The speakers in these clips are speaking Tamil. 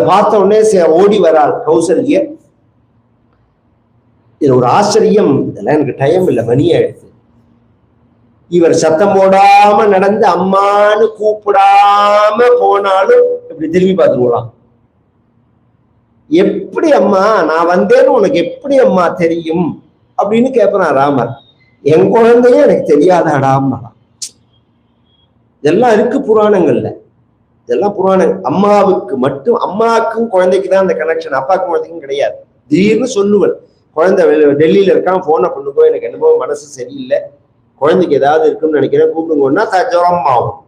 பார்த்த உடனே ஓடி வராள் கௌசல்ய. இது ஒரு ஆச்சரியம். இதெல்லாம் எனக்கு டைம் இல்லை, மணி ஆயிடுச்சு. இவர் சத்தம் போடாம நடந்து அம்மான்னு கூப்பிடாம போனாலும் இப்படி திரும்பி பார்த்துக்கலாம். எப்படி அம்மா நான் வந்தேன்னு உனக்கு எப்படி அம்மா தெரியும் அப்படின்னு கேட்பறான் ராமர். என் குழந்தையே எனக்கு தெரியாதாடாம்மா. இதெல்லாம் இருக்கு புராணங்கள்ல. இதெல்லாம் புராணம். அம்மாவுக்கு மட்டும், அம்மாவுக்கும் குழந்தைக்கு தான் அந்த கனெக்ஷன், அப்பாவுக்கும் குழந்தைக்கும் கிடையாது. திடீர்னு சொல்லுவல், குழந்தை டெல்லியில இருக்கான், போனை பண்ணுக்கோ, எனக்கு என்னமோ மனசு சரியில்லை, குழந்தைக்கு ஏதாவது இருக்குன்னு நினைக்கிறேன், கூப்பிடுங்கன்னா ஜுரம் ஆகும்.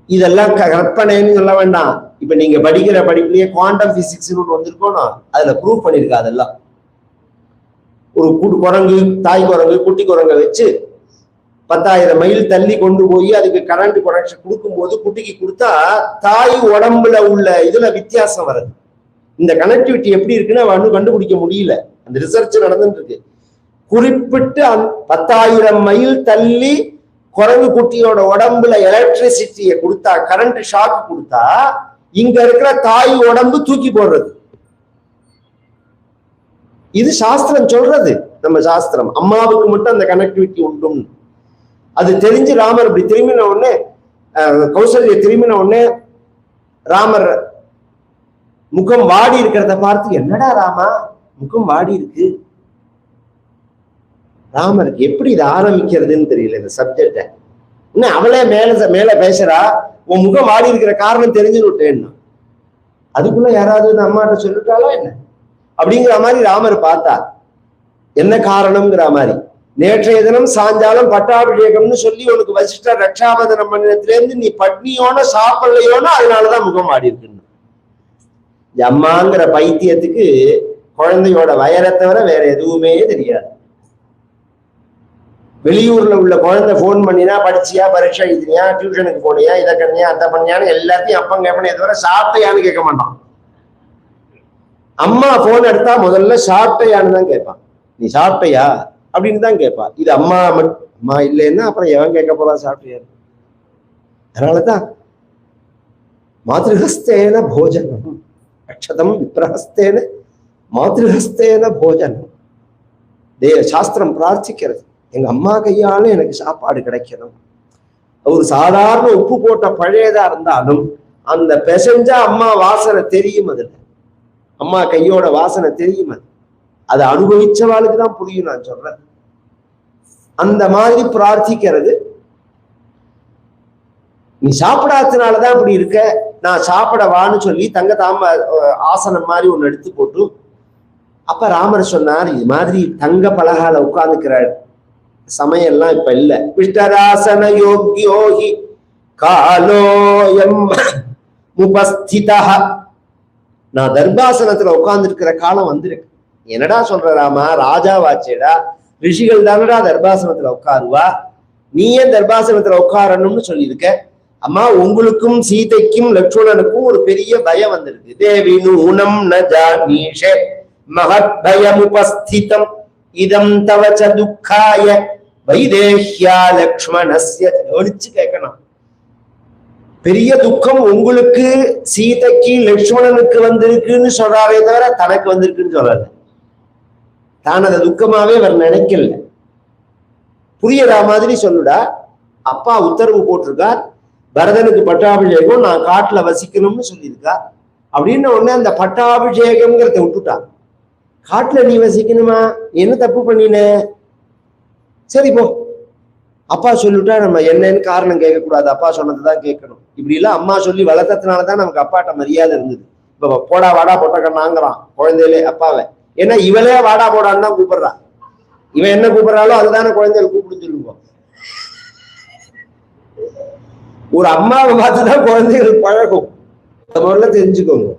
இதெல்லாம் கற்பனைன்னு சொல்ல வேண்டாம். இப்ப நீங்க படிக்கிற படிப்புலயே குவாண்டம் பிசிக்ஸ்னு ஒன்று வந்திருக்கோம், அதுல ப்ரூவ் பண்ணிருக்கா. அதெல்லாம் ஒரு குரங்கு, தாய் குரங்கு, குட்டி குரங்கை வச்சு 10,000 மைல் தள்ளி கொண்டு போய் அதுக்கு கரண்ட் கனெக்ஷன் கொடுக்கும்போது குட்டிக்கு கொடுத்தா தாய் உடம்புல உள்ள இதுல வித்தியாசம் வருது. இந்த கனெக்டிவிட்டி எப்படி இருக்குன்னு அவன் கண்டுபிடிக்க முடியல. அந்த ரிசர்ச் நடந்துட்டு இருக்கு. குறிப்பிட்டு 10,000 மைல் தள்ளி குரங்கு குட்டியோட உடம்புல எலக்ட்ரிசிட்டியை கொடுத்தா, கரண்ட் ஷாக் கொடுத்தா, இங்க இருக்கிற தாய் உடம்பு தூக்கி போடுறது. இது சாஸ்திரம் சொல்றது. நம்ம சாஸ்திரம் அம்மாவுக்கு மட்டும் அந்த கனெக்டிவிட்டி உண்டும். அது தெரிஞ்சு ராமர் இப்படி திரும்பின உடனே, கௌசல்ய திரும்பின உடனே ராமர் முகம் வாடி இருக்கிறத பார்த்து, என்னடா ராமா முகம் வாடி இருக்கு? ராமருக்கு எப்படி இதை ஆரம்பிக்கிறதுன்னு தெரியல இந்த சப்ஜெக்ட. இன்னும் அவளே மேல பேசுறா, உன் முகம் வாடி இருக்கிற காரணம் தெரிஞ்சுன்னு விட்டேன்னா, அதுக்குள்ள யாராவது இந்த அம்மாட்ட சொல்லிட்டாலா என்ன அப்படிங்கிற மாதிரி ராமர் பார்த்தா. என்ன காரணம்ங்கிற மாதிரி, நேற்றைய தினம் சாயங்காலம் பட்டாபிஷேகம்னு சொல்லி உனக்கு வசிஷ்டர் ரட்சாபந்தனம் பண்ணினத்திலேருந்து நீ பட்னியோன சாப்பிடலையோனா அதனாலதான் முகம் ஆடி இருக்குன்னு. அம்மாங்கிற பைத்தியத்துக்கு குழந்தையோட வயரை தவிர வேற எதுவுமே தெரியாது. வெளியூர்ல உள்ள குழந்தை போன் பண்ணினா, படிச்சியா, பரீட்சை எழுதினியா, டியூஷனுக்கு போனியா, இதை கண்ணியா, அந்த பண்ணியான்னு எல்லாத்தையும் அப்ப கேட்பனே தவிர சாப்பிட்டையான்னு கேட்க மாட்டான். அம்மா போன் எடுத்தா முதல்ல சாப்பிட்டையான்னு தான் கேட்பான். நீ சாப்பிட்டையா அப்படின்னு தான் கேட்பா. இது அம்மா அம்மா இல்லைன்னா அப்புறம் எவன் கேட்க போறான் சாப்பிட்டையா? அதனாலதான் மாத்ருஹஸ்தேன போஜனம் அக்ஷதம் விப்ரஹஸ்தேன மாத்ருஹஸ்தேன போஜனம். சாஸ்திரம் பிரார்த்திக்கிறது, எங்க அம்மா கையால எனக்கு சாப்பாடு கிடைக்கணும். ஒரு சாதாரண உப்பு போட்ட பழையதா இருந்தாலும் அந்த பெசஞ்சா அம்மா வாசனை தெரியும். அதுல அம்மா கையோட வாசனை தெரியும். அதை அனுபவிச்சவாளுக்கு தான் புரியும் நான் சொல்றேன். அந்த மாதிரி பிரார்த்திக்கிறது. நீ சாப்பிடாதனாலதான் இப்படி இருக்க, நான் சாப்பிடவான்னு சொல்லி தங்க ஆசனம் மாதிரி ஒண்ணு எடுத்து போட்டு, அப்ப ராமர் சொன்னார், இது மாதிரி தங்க பலகால உட்கார்ந்துக்கிற சமயம்லாம் இப்ப இல்ல. விஷ்டராசன யோகி காலோயம் உபஸ்திதா. நான் தர்பாசனத்துல உட்கார்ந்து இருக்கிற காலம் வந்திருக்கு. என்னடா சொல்ற ராமா, ராஜா வாச்சேடா, ரிஷிகள் தானடா தர்பாசனத்துல உட்காருவா, நீ ஏன் தர்பாசனத்துல உட்காரணும்னு சொல்லியிருக்க. அம்மா, உங்களுக்கும் சீதைக்கும் லட்சுமணனுக்கும் ஒரு பெரிய பயம் வந்திருக்கு. தேவி நூனம் ந ஜானீஷ மகத் பயம் உபஸ்திதம் இதம் தவச்ச துக்காய வைதேஹ்யா லக்ஷ்மணஸ்ய. ஒழிச்சு கேட்கணும், பெரிய துக்கம் உங்களுக்கு சீதைக்கு லட்சுமணனுக்கு வந்திருக்குன்னு சொல்றாரே தவிர தனக்கு வந்திருக்குன்னு சொல்றாரு. தான் அதை துக்கமாவே அவர் நினைக்கல. புரியற மாதிரி சொல்லுடா. அப்பா உத்தரவு போட்டிருக்கார், பரதனுக்கு பட்டாபிஷேகம், நான் காட்டுல வசிக்கணும்னு சொல்லியிருக்கா. அப்படின்னு உடனே அந்த பட்டாபிஷேகம்ங்கிறத விட்டுட்டான். காட்டுல நீ வசிக்கணுமா, என்ன தப்பு பண்ணின, சரி போ, அப்பா சொல்லிட்டா நம்ம என்னன்னு காரணம் கேட்கக்கூடாது, அப்பா சொன்னதுதான் கேட்கணும். இப்படி எல்லாம் அம்மா சொல்லி வளர்த்ததுனாலதான் நமக்கு அப்பாட்ட மரியாதை இருந்தது. இப்ப போடா வாடா பொட்டக்கண்ணாங்கிறான் குழந்தையிலே அப்பாவை. ஏன்னா இவளே வாடா போடான்னு தான் கூப்பிடுறான். இவன் என்ன கூப்பிடுறாலோ அதுதானே குழந்தைகள் கூப்பிடு சொல்லுவோம். ஒரு அம்மாவை பார்த்துதான் குழந்தைகள் பழகும். முதல்ல தெரிஞ்சுக்கோங்க,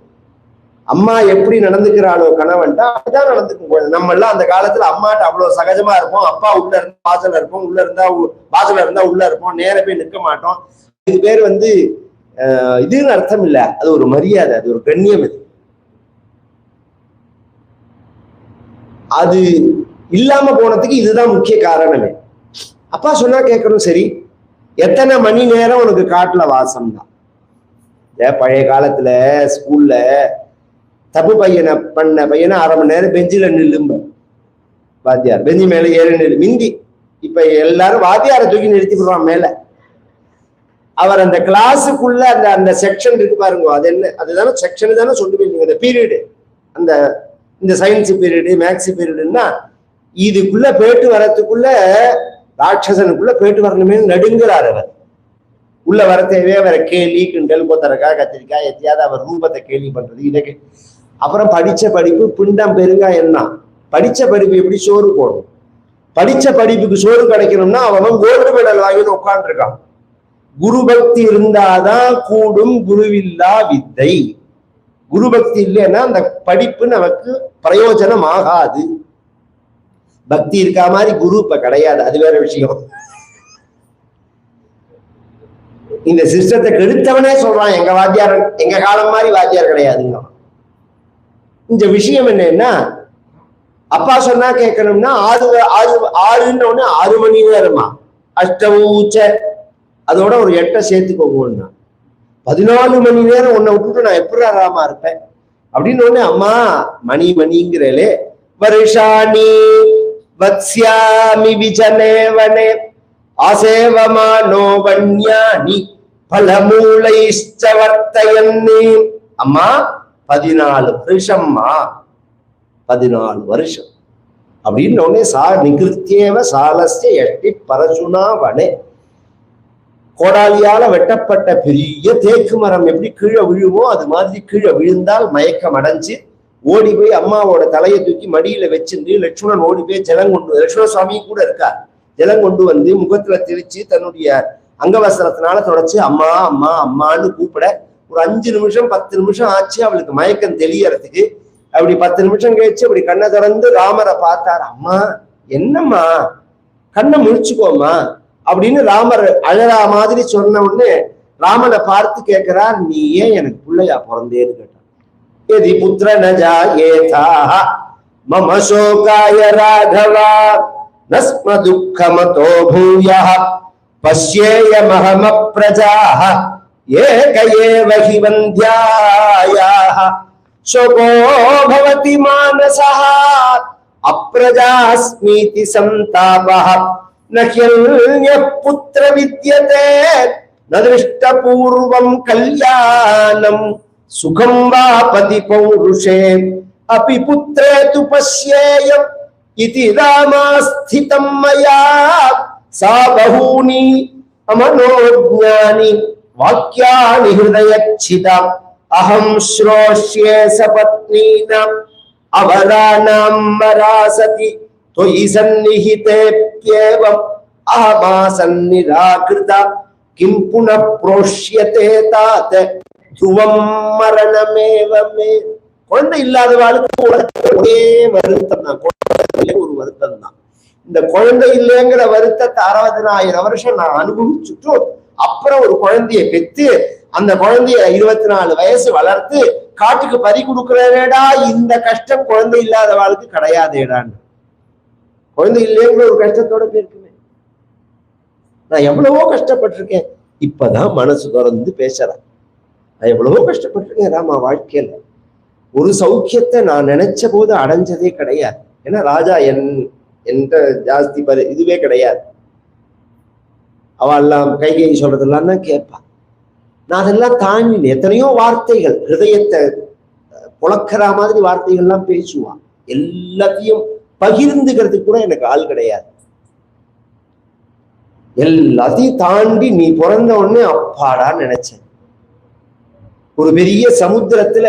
அம்மா எப்படி நடந்துக்கிறாளோ கணவன்ட்டா அப்படிதான் நடந்துக்கும். நம்ம எல்லாம் அந்த காலத்துல அம்மாட்ட அவ்வளவு சகஜமா இருப்போம். அப்பா உள்ள இருந்தா வாசல்ல இருப்போம், உள்ள இருந்தா வாசல்ல இருந்தா உள்ள இருப்போம், நேர போய் நிற்க மாட்டோம். இது பேர் இதுன்னு அர்த்தம் இல்ல, அது ஒரு மரியாதை, அது ஒரு கண்ணியம். இது அது இல்லாம போனதுக்கு இதுதான் முக்கிய காரணமே. அப்பா சொன்னா கேட்கணும். சரி, எத்தனை மணி நேரம் உனக்கு காட்டுல வாசம் தான், பழைய காலத்துல ஸ்கூல்ல தப்பு பண்ண பையனை 1/2 மணி நேரம் பெஞ்சில நில்லும்ப வாத்தியார், பெஞ்சு மேல ஏறி நில்லு. மிந்தி இப்ப எல்லாரும் வாத்தியாரை தூக்கி நிறுத்தி போடுவான் மேல. அவர் அந்த கிளாஸுக்குள்ள அந்த செக்ஷன் இருக்கு பாருங்க, அது என்ன, அதுதானே செக்ஷன் தானே சொல்லுவீங்க. அந்த பீரியடு, அந்த இந்த சயின்ஸ் பீரியடு, மேக்ஸ் பீரியடுன்னா இதுக்குள்ள போயிட்டு வரத்துக்குள்ள ராட்சசனுக்குள்ள போயிட்டு வரணுமே நடுங்கிறார் அவர். உள்ள வர தேவையா வேற கேலி கிண்டல் கொத்தரக்காய் கத்திரிக்காய் எத்தியாவது அவர் ரூபத்தை கேள்வி பண்றது இதுக்கு. அப்புறம் படிச்ச படிப்பு பிண்டம் பெருங்காயம் என்ன, படிச்ச படிப்பு எப்படி சோறு போடும், படிச்ச படிப்புக்கு சோறு கிடைக்கணும்னா அவன் கோல்டு மெடல் வாங்கிட்டு உட்காந்துருக்கான். குரு பக்தி இருந்தாதான் கூடும் குருவில்லா வித்தை. குரு பக்தி இல்லைன்னா அந்த படிப்பு நமக்கு பிரயோஜனம் ஆகாது. பக்தி இருக்கா மாதிரி குரு இப்ப கிடையாது, அது வேற விஷயம். இந்த சிஸ்டத்தை கெடுத்தவனே சொல்றான் எங்க வாத்தியார், எங்க காலம் மாதிரி வாத்தியார் கிடையாதுங்க. இந்த விஷயம் என்னன்னா, அப்பா சொன்னா கேட்கணும்னா 6 மணி நேரமா அஷ்டவூச்ச, அதோட ஒரு 8 சேர்த்துக்கோங்கன்னா 14 மணி நேரம் உன்னை விட்டுட்டு நான் எப்படி ராமா இருப்பேன் அப்படின்னு ஒண்ணு. அம்மா மணிங்கிறே வருஷாணி வத்ஸ்யாமி விஜனேவனே ஆசேவமானோ வன்யானி பலமூளைஷ்ச வர்த்தயன்னி. அம்மா 14 வருஷம்மா, 14 வருஷம் அப்படின்னு உடனே நிகிருத்தியேவ சாலஸ்ய எட்டி பரசுனா வனே. கோடாலியால வெட்டப்பட்ட பெரிய தேக்கு மரம் எப்படி கீழே விழுமோ அது மாதிரி கீழே விழுந்தால் மயக்கம் அடைஞ்சு ஓடி போய் அம்மாவோட தலையை தூக்கி மடியில வச்சிருந்து லட்சுமணன் ஓடி போய் ஜலங்கொண்டு, லட்சுமண சுவாமி கூட இருக்கார், ஜலங்கொண்டு வந்து முகத்துல தெளிச்சு தன்னுடைய அங்கவஸ்திரத்தினால தொடச்சு அம்மா அம்மா அம்மான்னு கூப்பிட ஒரு 5 நிமிஷம் 10 நிமிஷம் ஆச்சு அவளுக்கு மயக்கம் தெளியறதுக்கு. அப்படி 10 நிமிஷம் கழிச்சு அப்படி கண்ணை திறந்து ராமரை பார்த்தார். அம்மா என்னம்மா, கண்ணை முழிச்சுக்கோமா அப்படின்னு ராமர் அழறா மாதிரி சொன்ன உடனே ராமனை பார்த்து கேட்கிறார், நீ ஏன் எனக்கு பிள்ளையா பிறந்தேன்னு கேட்டான். எதி புத்திர நஜா ஏதா மம சோகாய ராகவா நஸ்ம துக்கமதோ பூயா பஷ்யேயமஹம பிரஜாஹ ஏக ஏவ ஹி வந்த்யாயாஹ சோகோ பவதி மானசஹ அப்ரஜாஸ்மீதி சந்தாபஹ நஹ்யல்யः புத்திர வித்யதே ந திருஷ்டபூர்வம் கல்யாணம் சுகம் வா பதி பௌருஷே அபி புத்ரே து பஷ்யேயம் இதி ராமாஸ்திதம் மயா சா பஹூனி அமனோஜ்ஞானி வாக்யானி ஹிருதயச்சிதாம் அஹம் ஸ்ரோஷ்யே சபத்னீனாம் அவராணாம் மராசதி त्वयि सन्निहितेप्येवम् अहमासन्निराकृता किं पुनः प्रोष्यते तात ध्रुवं मरणमेव मे. குழந்தை இல்லாதவாளுக்கு ஒரே வருத்தம் தான், குழந்தை ஒரு வருத்தம் தான். இந்த குழந்தை இல்லைங்கிற வருத்தத்தை 60,000 வருஷம் நான் அனுபவிச்சுட்டு அப்புறம் ஒரு குழந்தைய பெற்று அந்த குழந்தைய 24 வயசு வளர்த்து காட்டுக்கு பறி கொடுக்கிறேடா, இந்த கஷ்டம் குழந்தை இல்லாதவாளுக்கு கிடையாதேடான்னு. குழந்தை இல்லைங்கிற ஒரு கஷ்டத்தோட போயிருக்குமே. நான் எவ்வளவோ கஷ்டப்பட்டிருக்கேன், இப்பதான் மனசு திறந்து பேசுறேன். நான் எவ்வளவோ கஷ்டப்பட்டிருக்கேன் ராமா வாழ்க்கையில. ஒரு சௌக்கியத்தை நான் நினைச்ச போது அடைஞ்சதே கிடையாது. ஏன்னா ராஜா என்ற ஜாஸ்தி இதுவே கிடையாது. அவள் எல்லாம் கைகை சொல்றதெல்லாம் தான் கேட்பான். நான் அதெல்லாம் தாண்டினேன். எத்தனையோ வார்த்தைகள் ஹிருதயத்தை புழக்கிற மாதிரி வார்த்தைகள்லாம் பேசுவான். எல்லாத்தையும் பகிர்ந்துக்கிறதுக்கு கூட எனக்கு ஆள் கிடையாது. எல்லாத்தையும் தாண்டி நீ பிறந்த உடனே அப்பாடான்னு நினைச்சேன். ஒரு பெரிய சமுத்திரத்துல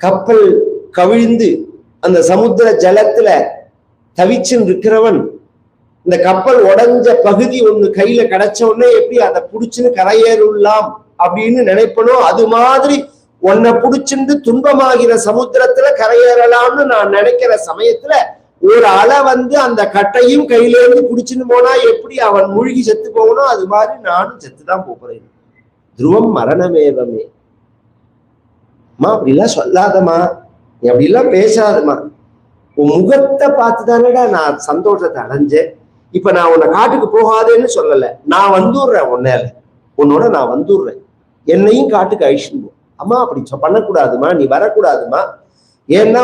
கப்பல் கவிழ்ந்து அந்த சமுத்திர ஜலத்துல தவிச்சுன்னு இருக்கிறவன், இந்த கப்பல் உடஞ்ச பகுதி ஒண்ணு கையில கிடைச்ச உடனே எப்படி அதை புடிச்சுன்னு கரையேறலாம் அப்படின்னு நினைப்பனோ அது மாதிரி உன்னை புடிச்சுண்டு துன்பமாகிற சமுத்திரத்துல கரையேறலாம்னு நான் நினைக்கிற சமயத்துல ஒரு அலை வந்து அந்த கட்டையும் கையில இருந்து புடிச்சுன்னு போனா எப்படி அவன் மூழ்கி செத்து போகணும், அது மாதிரி நானும் செத்துதான் போறேன். துருவம் மரணமேவமே. அம்மா அப்படிலாம் சொல்லாதம்மா, நீ அப்படிலாம் பேசாதம்மா. உன் முகத்தை பார்த்துதானடா நான் சந்தோஷத்தை அடைஞ்சேன். இப்ப நான் உன்னை காட்டுக்கு போகாதேன்னு சொல்லல, நான் வந்துடுறேன், உன்னோட நான் வந்துடுறேன். என்னையும் காட்டுக்கு அழிச்சுட்டு அம்மா அப்படி பண்ணக்கூடாதுமா, நீ வரக்கூடாதுமா. ஏன்னா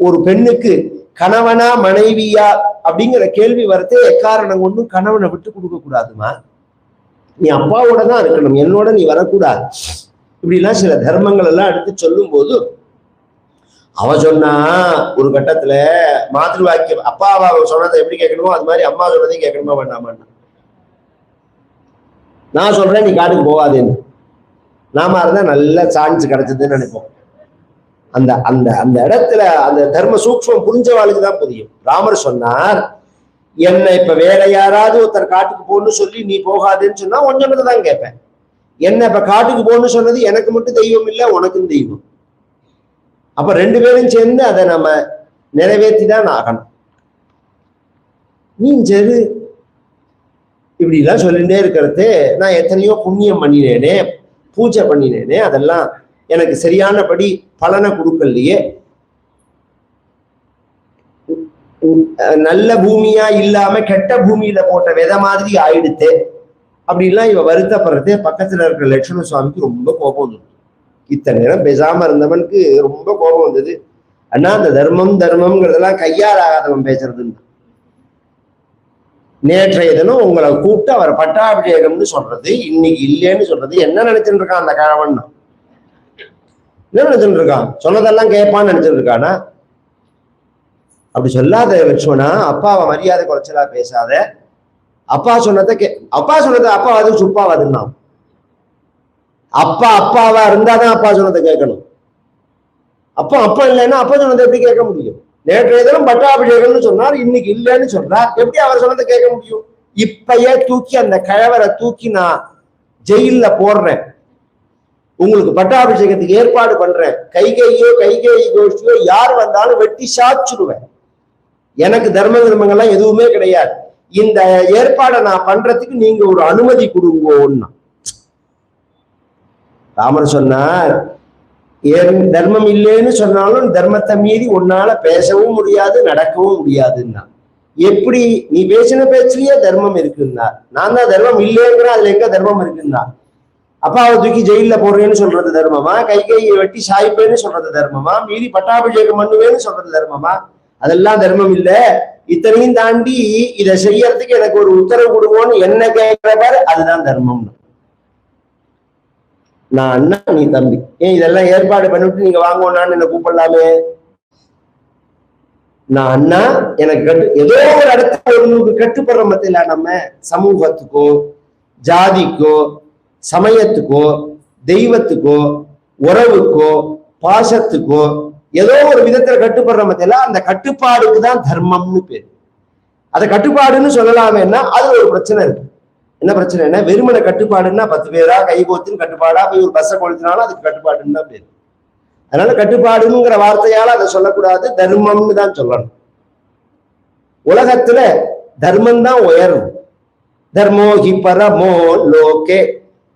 ஒரு பெண்ணுக்கு கணவனா மனைவியா அப்படிங்கிற கேள்வி வரத்தே எக்காரணம் கொண்டும் கணவனை விட்டு கொடுக்க கூடாதுமா, நீ அப்பாவோட தான் இருக்கணும், என்னோட நீ வரக்கூடாது. இப்படி எல்லாம் சில தர்மங்கள் எல்லாம் எடுத்து சொல்லும் போது அவ சொன்னா ஒரு கட்டத்துல மாதృ வாக்கியம் அப்பாவா சொன்னதை எப்படி கேட்கணுமோ அது மாதிரி அம்மா சொன்னதையும் கேட்கணுமா வேண்டாமான்னா, நான் சொல்றேன் நீ காட்டுக்கு போகாதேன்னு. நாம இருந்தா நல்ல சான்ஸ் கிடைச்சதுன்னு நினைப்போம். அந்த அந்த அந்த இடத்துல அந்த தர்ம சூக்ஷ்மம் புரிஞ்சவாளுக்கு தான் புரியும். ராமர் சொன்னார், என்னை இப்ப வேற யாராவது ஒருத்தர் காட்டுக்கு போன்னு சொல்லி நீ போகாதுன்னு சொன்னா ஒன்னு தான் கேட்பேன். என்ன இப்ப காட்டுக்கு போன்னு சொன்னது எனக்கு மட்டும் தெய்வம் இல்லை, உனக்கும் தெய்வம். அப்ப ரெண்டு பேரும் சேர்ந்து அதை நம்ம நிறைவேற்றிதான் ஆகணும். நீ சரி இப்படி எல்லாம் சொல்லிட்டே இருக்கிறது, நான் எத்தனையோ புண்ணியம் பண்ணினேனே, பூஜை பண்ணினேனே, அதெல்லாம் எனக்கு சரியானபடி பலனை கொடுக்கலையே, நல்ல பூமியா இல்லாம கெட்ட பூமியில போட்ட விதை மாதிரி ஆயிடுத்து அப்படின்லாம் இவ வருத்தப்படுறதே பக்கத்துல இருக்கிற லட்சுமண சுவாமிக்கு ரொம்ப கோபம் வந்தது. இத்தனை நேரம் பேசாம இருந்தவனுக்கு ரொம்ப கோபம் வந்தது. அண்ணா அந்த தர்மம்ங்கிறதெல்லாம் கையால் ஆகாதவன் பேசுறதுன்னு. நேற்றைய தினம் உங்களை கூப்பிட்டு அவர் பட்டாபிஷேகம்னு சொல்றது, இன்னைக்கு இல்லைன்னு சொல்றது, என்ன நினைச்சுட்டு இருக்கான் அந்த கணவன்? என்ன நினைச்சுட்டு இருக்கான்? சொன்னதெல்லாம் கேட்பான்னு நினைச்சிட்டு இருக்கானா? அப்படி சொல்லாத லட்சுமணா, அப்பாவை மரியாதை குறைச்சலா பேசாத. அப்பா சொன்னதை அப்பா அது சுப்பாவாதுன்னா, அப்பா அப்பாவா இருந்தாதான் அப்பா சொன்னதை கேட்கணும். அப்பா இல்லைன்னா அப்பா சொன்னதை எப்படி கேட்க முடியும்? நேற்றைய தினம் பட்டாபிஷேகம்னு சொன்னார், இன்னைக்கு இல்லைன்னு சொல்றார், எப்படி அவர் சொன்னதை கேட்க முடியும்? இப்பயே தூக்கி அந்த கழவரை தூக்கி நான் ஜெயில போடுறேன், உங்களுக்கு பட்டாபிஷேகத்துக்கு ஏற்பாடு பண்றேன், கைகேயி கோஷ்டியோ யார் வந்தாலும் வெட்டி சாச்சுடுவேன். எனக்கு தர்மங்கள்லாம் எதுவுமே கிடையாது, இந்த ஏற்பாடை நான் பண்றதுக்கு நீங்க ஒரு அனுமதி கொடுங்கோன்னா. ராமர் சொன்னார், தர்மம் இல்லைன்னு சொன்னாலும் தர்மத்தை மீறி உன்னால பேசவும் முடியாது, நடக்கவும் முடியாதுன்னா. எப்படி நீ பேசின பேச்சுலயே தர்மம் இருக்குன்னா, நான் தான் தர்மம் இல்லைங்கிற, அதுல எங்க தர்மம் இருக்குன்னா? அப்பாவை தூக்கி ஜெயில போடுறேன்னு சொல்றது தர்மமா? கையை வெட்டி சாய்ப்பேன்னு சொல்றது தர்மமா? மீறி பட்டாபிஷேகம் பண்ணுவேன்னு சொல்றது தர்மமா? அதெல்லாம் தர்மம் இல்ல. இத்தனையும் தாண்டி இதை செய்யறதுக்கு எனக்கு ஒரு உத்தரவு கொடுங்கன்னு என்ன கேட்கிற பாரு, அதுதான் தர்மம். நான் அண்ணா, நீ தம்பி, ஏன் இதெல்லாம் ஏற்பாடு பண்ணிவிட்டு நீங்க வாங்கணும்னான்னு என்ன கூப்பிடலாமே? நான் அண்ணா, எனக்கு ஏதோ ஒரு இடத்துல ஒரு கட்டுப்படுற மத்தியில நம்ம சமூகத்துக்கோ ஜாதிக்கோ சமயத்துக்கோ தெய்வத்துக்கோ உறவுக்கோ பாசத்துக்கோ ஏதோ ஒரு விதத்துல கட்டுப்படுற மத்தியில அந்த கட்டுப்பாடுக்கு தான் தர்மம்னு பேரு. அதை கட்டுப்பாடுன்னு சொல்லலாமேன்னா அது ஒரு பிரச்சனை இருக்கு. என்ன பிரச்சனைன்னா, வெறுமனை கட்டுப்பாடுன்னா 10 பேரா கைகோத்தின்னு கட்டுப்பாடா போய் ஒரு பஸ்ஸை கொளுத்தினாலும் அதுக்கு கட்டுப்பாடுன்னு தான் பேரு. அதனால கட்டுப்பாடுங்கிற வார்த்தையால அதை சொல்லக்கூடாது, தர்மம்னு தான் சொல்லணும். உலகத்துல தர்மம் தான் உயரும். தர்மோ ஹி பரமோ லோகே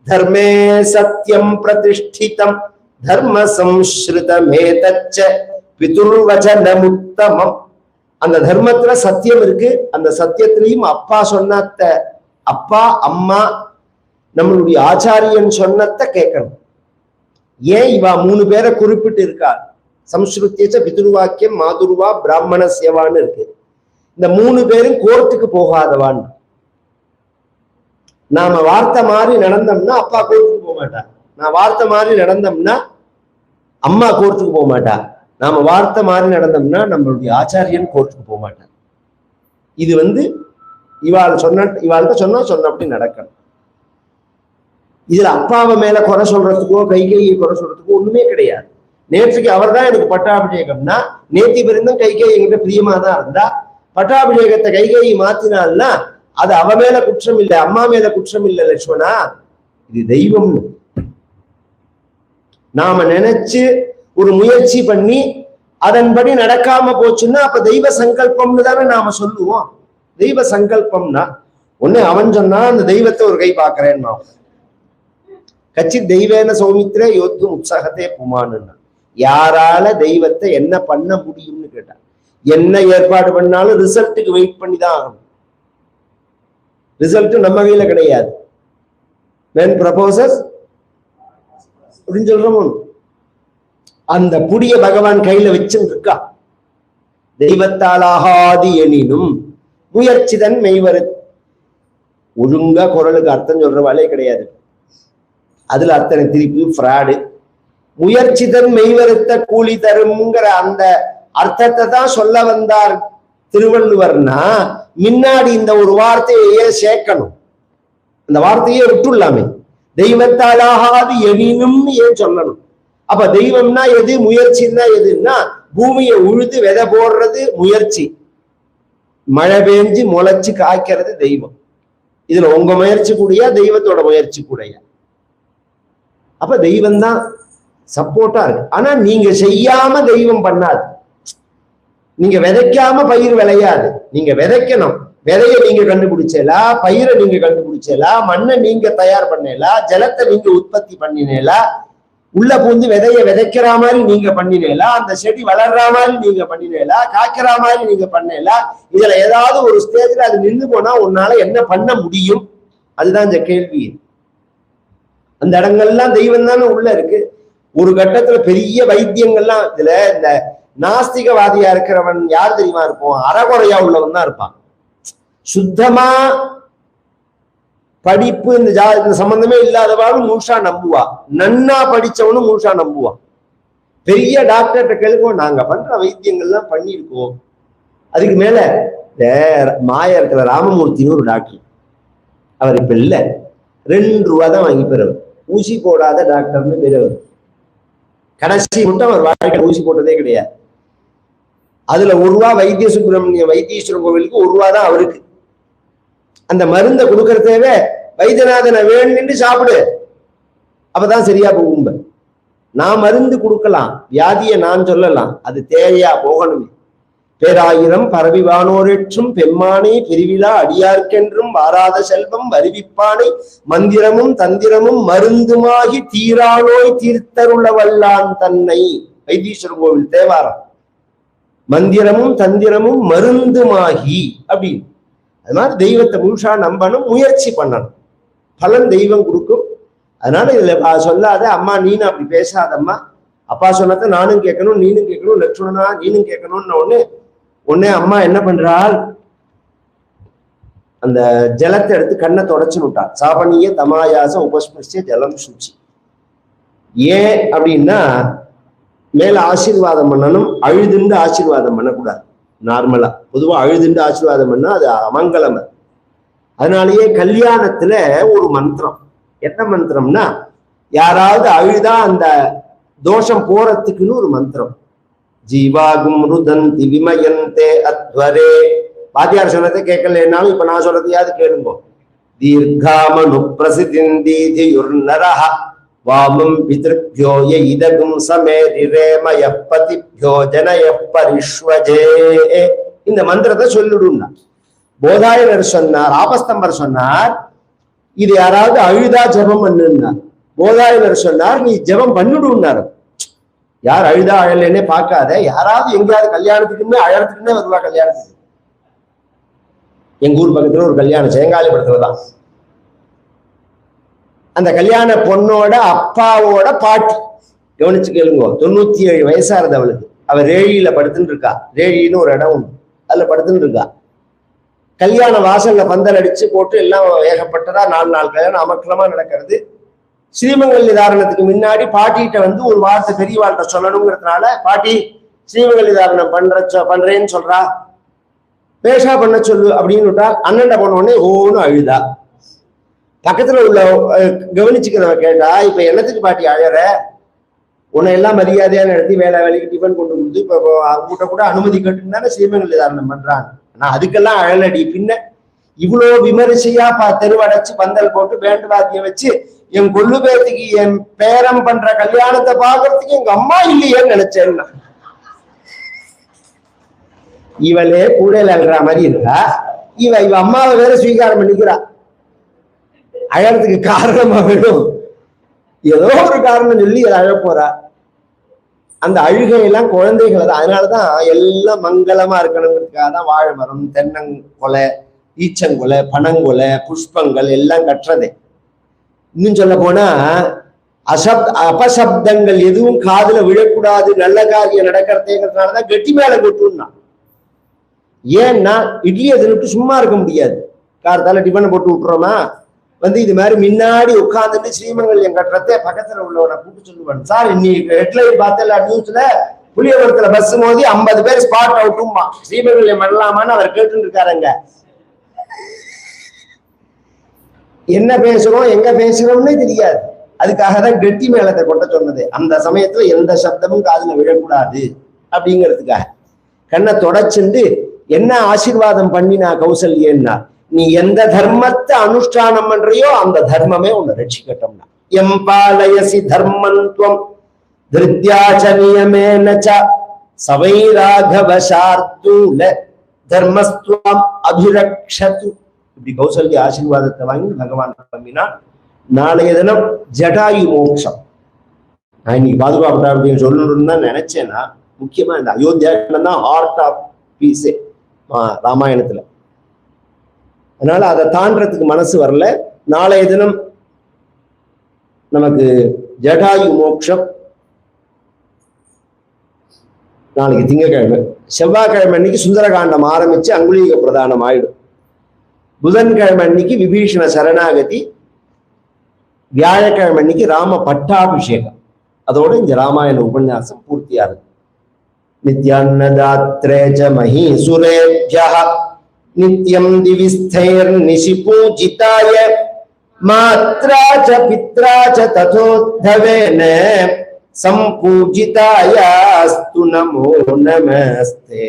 தர்மே சத்தியம் பிரதிஷ்டிதம் தர்ம சம்ஸ்ருதமேதச்ச பிதுர்வசனமுத்தமம். அந்த தர்மத்துல சத்தியம் இருக்கு. அந்த சத்தியத்திலையும் அப்பா சொன்னத, அப்பா அம்மா நம்மளுடைய ஆச்சாரியன் சொன்னதை கேட்கணும். ஏன் இவா 3 பேரை குறிப்பிட்டு இருக்கார்? சம்ஸ்ருத்திய பிதுர்வாக்கியம் மாதுருவா பிராமண சேவான்னு இருக்கு. இந்த 3 பேரும் கோர்ட்டுக்கு போகாதவான். நாம வார்த்தை மாதிரி நடந்தோம்னா அப்பா கோர்ட்டுக்கு போக மாட்டார். நான் வார்த்தை மாதிரி நடந்தோம்னா அம்மா கோர்ட்டுக்கு போக மாட்டா. நாம வார்த்தை மாதிரி நடந்தோம்னா நம்மளுடைய ஆச்சாரியன் கோர்ட்டுக்கு போக மாட்டார். இது இவாள்கிட்ட சொன்னபடி நடக்கணும். இதுல அப்பாவை மேல குறை சொல்றதுக்கோ கைகையை குறை சொல்றதுக்கோ ஒண்ணுமே கிடையாது. நேற்றுக்கு அவர் தான் எனக்கு பட்டாபிஷேகம்னா, நேத்தி பிறந்தும் கைகை என்கிட்ட பிரியமா தான் இருந்தா, பட்டாபிஷேகத்தை கைகையை மாத்தினால்னா அது அவ மேல குற்றம் இல்லை, அம்மா மேல குற்றம் இல்லை லட்சுமணா, இது தெய்வம்னு. நாம நினைச்சு ஒரு முயற்சி பண்ணி அதன்படி நடக்காம போச்சுன்னா அப்ப தெய்வ சங்கல்பம்னு தானே நாம சொல்லுவோம். தெய்வ சங்கல்பம்னா ஒண்ணு அவன் சொன்னா அந்த தெய்வத்தை ஒரு கை பாக்குறேன்னா, கட்சி தெய்வேன சௌமித்ரே யோத்து உற்சாகத்தே புமானுன்னா, யாரால தெய்வத்தை என்ன பண்ண முடியும்னு கேட்டா, என்ன ஏற்பாடு பண்ணாலும் ரிசல்ட்டுக்கு வெயிட் பண்ணி தான் ஆகணும். ரிசல்ட் நம்ம கையில கிடையாது. when proposes அப்படின்னு சொல்றோம். அந்த புடிய பகவான் கையில வச்சுட்டு இருக்கா. தெய்வத்தால் ஆகாது எனினும் முயற்சிதன் மெய்வரு. ஒழுங்கா குரலுக்கு அர்த்தம் சொல்றவாளே கிடையாது. அதுல அத்தனை திருப்பி ஃப்ராடு. முயற்சிதன் மெய்வருத்த கூலி தரும்ங்கிற அந்த அர்த்தத்தை தான் சொல்ல வந்தார் திருவள்ளுவர்னா, முன்னாடி இந்த ஒரு வார்த்தையே சேர்க்கணும். அந்த வார்த்தையே விட்டுள்ளாமே. தெய்வத்தால் ஆகாது எனினும் ஏன் சொல்லணும்? அப்ப தெய்வம்னா எது, முயற்சின்னா எதுன்னா, பூமியை உழுது விதை போடுறது முயற்சி, மழை பெஞ்சு முளைச்சு காய்க்கிறது தெய்வம். இதுல உங்க முயற்சி கூடயா தெய்வத்தோட முயற்சி கூடயா? அப்ப தெய்வம் தான் சப்போர்ட்டா இருக்கு. ஆனா நீங்க செய்யாம தெய்வம் பண்ணாது. நீங்க விதைக்காம பயிர் விளையாது. நீங்க விதைக்கணும். விதைய நீங்க கண்டுபிடிச்சலா, பயிரை நீங்க கண்டுபிடிச்சலா, மண்ணை நீங்க தயார் பண்ணலா, ஜலத்தை நீங்க உற்பத்தி பண்ணினேலா, உள்ள பூந்து விதைய விதைக்கிற மாதிரி நீங்க பண்ணினேலா, அந்த செடி வளர்ற மாதிரி நீங்க பண்ணினேலா, காய்க்கிற மாதிரி நீங்க பண்ணல. இதுல ஏதாவது ஒரு ஸ்டேஜ்ல அது நின்று போனா உன்னால என்ன பண்ண முடியும்? அதுதான் இந்த கேள்வி. அந்த இடங்கள்லாம் தெய்வம் தானே உள்ள இருக்கு. ஒரு கட்டத்துல பெரிய வைத்தியங்கள்லாம் இதுல இந்த நாஸ்திகவாதியா இருக்கிறவன் யார் தெரியுமா இருப்போம்? அறகுறையா உள்ளவன் தான் இருப்பான். சுத்தமா படிப்பு இந்த சம்பந்தமே இல்லாதவாலும் முழுசா நம்புவா. நன்னா படிச்சவனும் முழுசா நம்புவான். பெரிய டாக்டர்கிட்ட கேளுவோம், நாங்க பண்ற வைத்தியங்கள்லாம் பண்ணிருக்கோம். அதுக்கு மேல இந்த மாயா இருக்கிற ராமமூர்த்தின்னு ஒரு டாக்டர், அவர் இப்ப இல்ல, 2 ரூபா தான் வாங்கி பெறவர். ஊசி போடாத டாக்டர்னு பெறவர். கடைசி மட்டும் அவர் வாழ்க்கை ஊசி போட்டதே கிடையாது. அதுல 1 ரூபா வைத்திய சுப்பிரமணிய வைத்தீஸ்வரன் கோவிலுக்கு 1 ரூபா தான் அவருக்கு. அந்த மருந்தை கொடுக்கறதேவே வைத்தியநாதனை வேணும்னு சாப்பிடு, அப்பதான் சரியா போகும். நான் மருந்து கொடுக்கலாம், வியாதியை நான் சொல்லலாம், அது தேவையா போகணுமே. பேராயிரம் பரவிவானோரேற்றும் பெம்மானை பிரிவிழா அடியார்க்கென்றும் வாராத செல்வம் வருவிப்பானை மந்திரமும் தந்திரமும் மருந்துமாகி தீரானோய் தீர்த்தருள வல்லான் தன்னை. வைத்தீஸ்வரன் கோவில் தேவாரம். மந்திரமும் தந்திரமும் மருந்துமாகி அப்படின்னு. அது மாதிரி தெய்வத்தை முழுசா நம்பணும், முயற்சி பண்ணணும், பலன் தெய்வம் கொடுக்கும். அதனால இதுல சொல்லாத அம்மா நீனும் அப்படி பேசாதம்மா, அப்பா சொன்னதை நானும் கேட்கணும் நீனும் கேட்கணும், லட்சுமணா நீனும் கேட்கணும்னு உடனே அம்மா என்ன பண்றாள், அந்த ஜலத்தை எடுத்து கண்ணை தொடச்சு விட்டாள். சாபனிய தமாயாச உபஸ்பர்சிய ஜலம் சுச்சி. ஏன் அப்படின்னா, மேல ஆசீர்வாதம் பண்ணணும், அழுதுண்டு ஆசீர்வாதம் பண்ணக்கூடாது. நார்மலா பொதுவா அழுதுண்டு ஆசீர்வாதம் பண்ணா அது அமங்கலம். அதனாலேயே கல்யாணத்துல ஒரு மந்திரம், என்ன மந்திரம்னா, யாராவது அழுதா அந்த தோஷம் போறதுக்குன்னு ஒரு மந்திரம். ஜீவாகும் ருதந்தி விமயந்தே அத்வரே. வாத்தியார் சொன்னதை கேட்கலன்னாலும் இப்ப நான் சொல்றதையாவது கேளுங்க. தீர்காமனு பிரசிதிந்தீதியுர்நரஹ வாமம் பித்ருப்யோ இதகும் சமேரிரேமய பதிப்யோ ஜனய பரிஷ்வஜே. இந்த மந்திரத்தை சொல்லிடும்னா போதாயனர் சொன்னார், ஆபஸ்தம்பர் சொன்னார் இது யாராவது அழுதா ஜபம் பண்ணுன்னார். போதாயனர் சொன்னார் நீ ஜபம் பண்ணிடுன்னாரு. யார் அழுதா அழலன்னே பார்க்காத, யாராவது எங்கேயாவது கல்யாணத்துக்குமே அழறதுக்குன்னே வருவா. கல்யாணத்துக்கு எங்க ஊர் பக்கத்துல ஒரு கல்யாணம், சேங்காலிபுரத்துலதான். அந்த கல்யாண பொண்ணோட அப்பாவோட பாட்டி, கவனிச்சு கேளுங்க, 97 வயசாருது அவளுக்கு. அவ ரேழியில படுத்துன்னு இருக்கா. ரேழின்னு ஒரு இடம் உண்டு, அதுல படுத்துன்னு இருக்கா. கல்யாண வாசல்ல பந்தல் அடிச்சு போட்டு எல்லாம் ஏகப்பட்டதா 4 நாள் கல்யாணம் அமக்கலமா நடக்கிறது. ஸ்ரீமங்கல் நிதாரணத்துக்கு முன்னாடி பாட்டிகிட்ட வந்து ஒரு வார்த்தை பெரியவாழ்கிட்ட சொல்லணுங்கிறதுனால, பாட்டி ஸ்ரீமங்கல் நிதாரணம் பண்றேன்னு சொல்றா, பேஷா பண்ண சொல்லு அப்படின்னு விட்டா. அண்ணன்ட போன உடனே ஓன்னு அழுதா. பக்கத்துல உள்ள கவனிச்சுக்கிறவ கேட்டா, இப்ப என்னத்துக்கு பாட்டி அழற, உன்னை எல்லாம் மரியாதையா நடத்தி வேலைக்கு டிஃபன் கொண்டு கொடுத்து இப்ப கூட்ட கூட அனுமதி கேட்டுன்னு தானே ஸ்ரீமங்கல் நிதாரணம் பண்றாங்க. நான் அதுக்கெல்லாம் அழலடி. பின்ன இவ்வளவு விமரிசையா தெருவடைச்சு பந்தல் போட்டு பேண்டு வாத்தியம் வச்சு என் கொள்ளு பேத்துக்கு என் பேரம் பண்ற கல்யாணத்தை பாக்குறதுக்கு எங்க அம்மா இல்லையேன்னு நினைச்சேன்னா, இவளே கூடையில அழுற மாதிரி இருக்கா. இவ அம்மாவை வேற ஸ்வீகாரம் பண்ணிக்கிறா. அழறதுக்கு காரணமா வேணும், ஏதோ ஒரு காரணம் சொல்லி அழ போறா. அந்த அழுகையெல்லாம் குழந்தைகள் தான். அதனாலதான் எல்லாம் மங்களமா இருக்கணுங்கிறதுக்காக தான் வாழை மரம், தென்னங்கொலை, ஈச்சங்கொலை, பனங்கொலை, புஷ்பங்கள் எல்லாம் கட்டுறதே. இன்னும் சொல்ல போனா அபசப்தங்கள் எதுவும் காதுல விழக்கூடாது, நல்ல காரியம் நடக்கிறதுங்கிறதுனாலதான் கெட்டி மேல கொட்டுன்னா. ஏன்னா இட்லியை தின்னுட்டு சும்மா இருக்க முடியாது. காரத்தால டிஃபனை போட்டு விட்டுறோமா, இது மாதிரி முன்னாடி உட்கார்ந்துட்டு ஸ்ரீமங்கல்யம் கட்டுறதே பக்கத்துல உள்ளவனை கூப்பிட்டு சொல்லுவான், சார் இன்னைக்கு ஹெட்லைன் பார்த்தல நியூஸ்ல புளியபுரத்துல பஸ் மோதி 50 பேர் ஸ்பாட் அவுட்டுமா, ஸ்ரீமங்கல்யம் பண்ணலாமான்னு அவர் கேட்டு இருக்காருங்க. என்ன பேசுறோம் எங்க பேசுறோம்னே தெரியாது. அதுக்காக தான் கெட்டி மேளத்தை கொட்ட சொன்னது. அந்த சமயத்துல எந்த சப்தமும் காதுல விழக்கூடாது அப்படிங்கிறதுக்காக. கண்ணை தொடச்சுண்டு என்ன ஆசீர்வாதம் பண்ணினா கௌசல்யன்னா, நீ எந்த தர்மத்தை அனுஷ்டானம் பண்றியோ அந்த தர்மமே உன்னை ரட்சிக்கட்டும்னா. எம்பாலயசி தர்மந்த்வம் திருத்யாச்ச நியமேனச்ச சவைராகவசார்த்தூல தர்மஸ்துவம் அபிரக்ஷது. இப்படி கௌசல்ய ஆசீர்வாதத்தை வாங்கி பகவான் நம்பினா நாளைய தினம் ஜடாயு மோட்சம். நான் இன்னைக்கு பாதுகாப்பு அப்படின்னு சொல்லணும்னு தான் நினைச்சேன்னா, முக்கியமா இந்த அயோத்தியா தான் ஹார்ட் ஆஃப் பீஸே ராமாயணத்துல. அதனால அதை தாண்டறதுக்கு மனசு வரல. நாளைய தினம் நமக்கு ஜடாயு மோட்சம். நாளைக்கு திங்கக்கிழமை, செவ்வாய்க்கிழமை அன்னைக்கு சுந்தரகாண்டம் ஆரம்பிச்சு அங்குலீக பிரதானம் ஆயிடும். புதன்கிழமை அன்னைக்கு விபீஷண சரணாகதி, வியாழக்கிழமை அன்னைக்கு ராம பட்டாபிஷேகம். அதோட இந்த ராமாயண உபன்யாசம் பூர்த்தியாகுது. நித்யான்னதாத்ரேஜ மஹீசுரேப்யஹ நித்யம் திவிஸ்தைர் நிஷி பூஜிதாய மாத்ராச்ச பித்ராச்ச ததோத்தவேன சம்பூஜிதாயாஸ்து நமோ நமஸ்தே.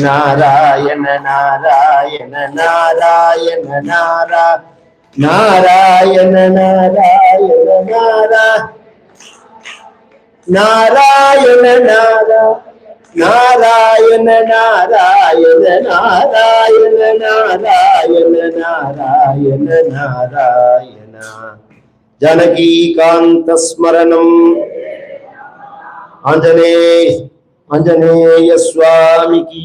நாராயண நாராயண நாராயண நாராயண நாராயண நாராயண நாராயண நாராயண நாராயண நாராயண நாராயண நாராயண. ஜனகீகாந்த ஸ்மரணம். ஆஞ்சநேய சுவாமிக்கு.